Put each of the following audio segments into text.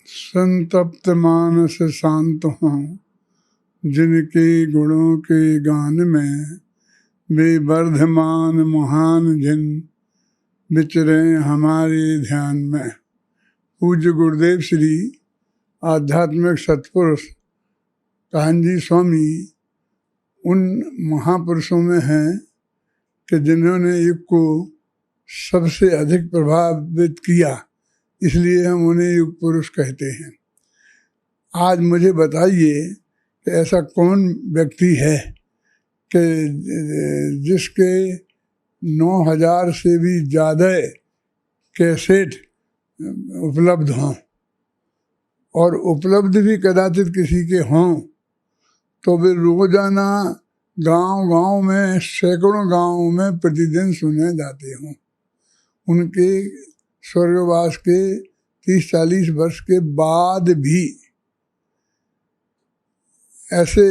संतप्त मानस शांत हों, जिनके गुणों के गान में वे वर्धमान महान जिन विचरे हमारे ध्यान में। पूज्य गुरुदेव श्री आध्यात्मिक सत्पुरुष कान्जी स्वामी उन महापुरुषों में हैं कि जिन्होंने युग को सबसे अधिक प्रभावित किया, इसलिए हम उन्हें युग पुरुष कहते हैं। आज मुझे बताइए कि ऐसा कौन व्यक्ति है कि जिसके 9000 से भी ज़्यादा कैसेट उपलब्ध हों, और उपलब्ध भी कदाचित किसी के हों, तो वे रोजाना गांव-गांव में, सैकड़ों गांवों में प्रतिदिन सुने जाते हों। उनके स्वर्गवास के 30-40 वर्ष के बाद भी ऐसे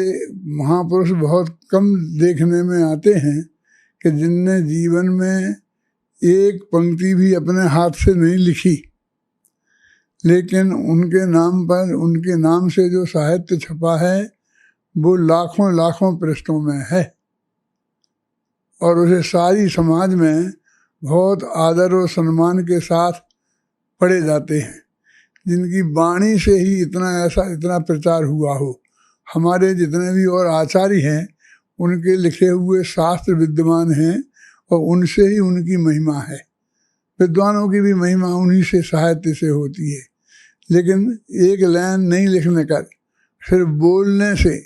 महापुरुष बहुत कम देखने में आते हैं कि जिनने जीवन में एक पंक्ति भी अपने हाथ से नहीं लिखी, लेकिन उनके नाम पर, उनके नाम से जो साहित्य छपा है वो लाखों लाखों पृष्ठों में है, और उसे सारी समाज में बहुत आदर और सम्मान के साथ पढ़े जाते हैं। जिनकी वाणी से ही इतना प्रचार हुआ हो। हमारे जितने भी और आचार्य हैं, उनके लिखे हुए शास्त्र विद्यमान हैं, और उनसे ही उनकी महिमा है। विद्वानों की भी महिमा उन्हीं से, साहित्य से होती है। लेकिन एक लाइन नहीं लिखने का, सिर्फ बोलने से,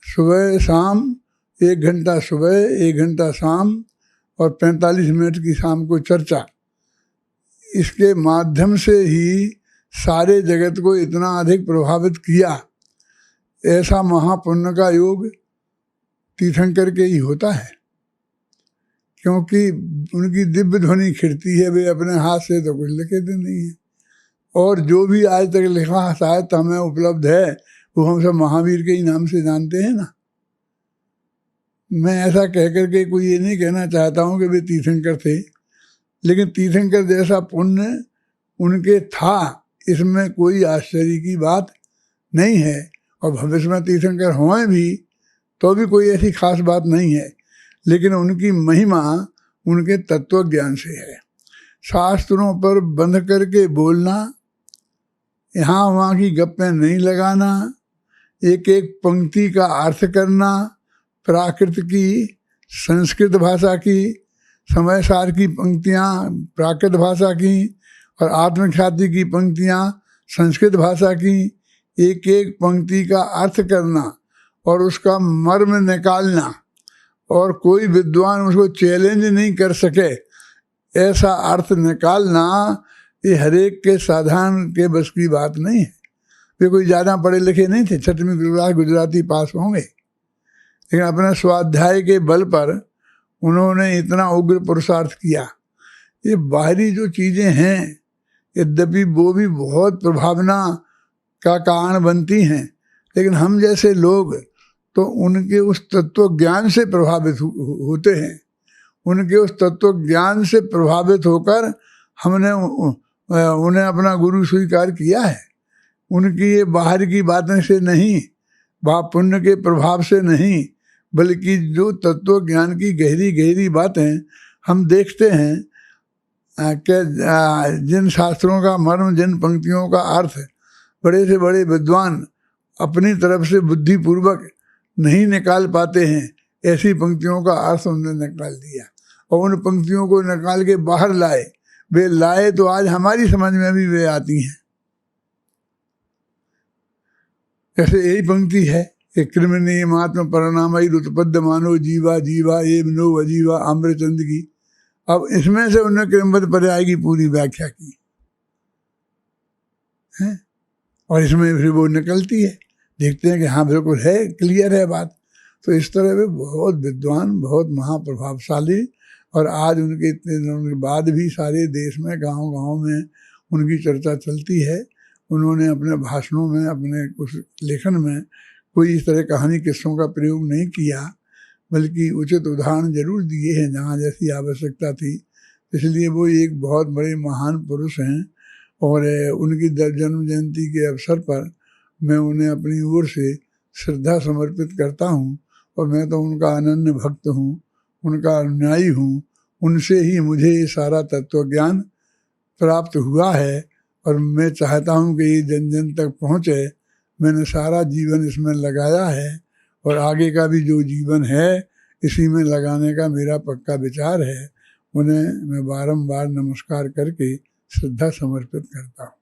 सुबह शाम 1 घंटा सुबह, 1 घंटा शाम, और 45 मिनट की शाम को चर्चा, इसके माध्यम से ही सारे जगत को इतना अधिक प्रभावित किया। ऐसा महापुण्य का योग तीर्थंकर के ही होता है, क्योंकि उनकी दिव्य ध्वनि खिड़ती है। वे अपने हाथ से तो कुछ लिखते नहीं है, और जो भी आज तक लिखा शायद हमें उपलब्ध है, वो हम सब महावीर के ही नाम से जानते हैं ना। मैं ऐसा कह करके कोई ये नहीं कहना चाहता हूँ कि वे तीर्थंकर थे, लेकिन तीर्थंकर जैसा पुण्य उनके था, इसमें कोई आश्चर्य की बात नहीं है। और भविष्य में तीर्थंकर हों भी तो भी कोई ऐसी खास बात नहीं है, लेकिन उनकी महिमा उनके तत्व ज्ञान से है। शास्त्रों पर बंध करके बोलना, यहाँ वहाँ की गप्पें नहीं लगाना, एक एक पंक्ति का अर्थ करना, प्राकृत की, संस्कृत भाषा की, समय सार की पंक्तियाँ प्राकृत भाषा की, और आत्मख्याति की पंक्तियाँ संस्कृत भाषा की, एक एक पंक्ति का अर्थ करना और उसका मर्म निकालना, और कोई विद्वान उसको चैलेंज नहीं कर सके ऐसा अर्थ निकालना, ये हरेक के साधारण के बस की बात नहीं है। वे कोई ज़्यादा पढ़े लिखे नहीं थे, 6वीं क्लास गुजराती पास होंगे, लेकिन अपने स्वाध्याय के बल पर उन्होंने इतना उग्र पुरुषार्थ किया। ये बाहरी जो चीज़ें हैं, यद्यपि वो भी बहुत प्रभावना का कारण बनती हैं, लेकिन हम जैसे लोग तो उनके उस तत्व ज्ञान से प्रभावित होते हैं। उनके उस तत्व ज्ञान से प्रभावित होकर हमने उन्हें अपना गुरु स्वीकार किया है। उनकी ये बाहर की बातें से नहीं, पुण्य के प्रभाव से नहीं, बल्कि जो तत्व ज्ञान की गहरी गहरी बातें हम देखते हैं कि जिन शास्त्रों का मर्म, जिन पंक्तियों का अर्थ बड़े से बड़े विद्वान अपनी तरफ से बुद्धिपूर्वक नहीं निकाल पाते हैं, ऐसी पंक्तियों का अर्थ उन्होंने निकाल दिया, और उन पंक्तियों को निकाल के बाहर लाए। वे लाए तो आज हमारी समझ में भी वे आती हैं। जैसे यही पंक्ति है, कृमिनी मात्म परिणामयी रुतपद्य मानो जीवा जीवा एव नो अजीवा आम्रचंद की। अब इसमें से उन्होंने क्रमबद्ध पर्याय की पूरी व्याख्या की है, और इसमें फिर वो निकलती है, देखते हैं कि हाँ बिल्कुल है, क्लियर है बात। तो इस तरह वे बहुत विद्वान, बहुत महाप्रभावशाली, और आज उनके इतने दिनों के बाद भी सारे देश में, गांव-गांव में उनकी चर्चा चलती है। उन्होंने अपने भाषणों में, अपने कुछ लेखन में कोई इस तरह कहानी किस्सों का प्रयोग नहीं किया, बल्कि उचित उदाहरण जरूर दिए हैं जहाँ जैसी आवश्यकता थी। इसलिए वो एक बहुत बड़े महान पुरुष हैं, और उनकी जन्म जयंती के अवसर पर मैं उन्हें अपनी ओर से श्रद्धा समर्पित करता हूँ। और मैं तो उनका अनन्य भक्त हूँ, उनका अनुयायी हूँ। उनसे ही मुझे ये सारा तत्व ज्ञान प्राप्त हुआ है और मैं चाहता हूँ कि ये जन जन तक पहुँचे। मैंने सारा जीवन इसमें लगाया है और आगे का भी जो जीवन है इसी में लगाने का मेरा पक्का विचार है। उन्हें मैं बारंबार नमस्कार करके श्रद्धा समर्पित करता हूँ।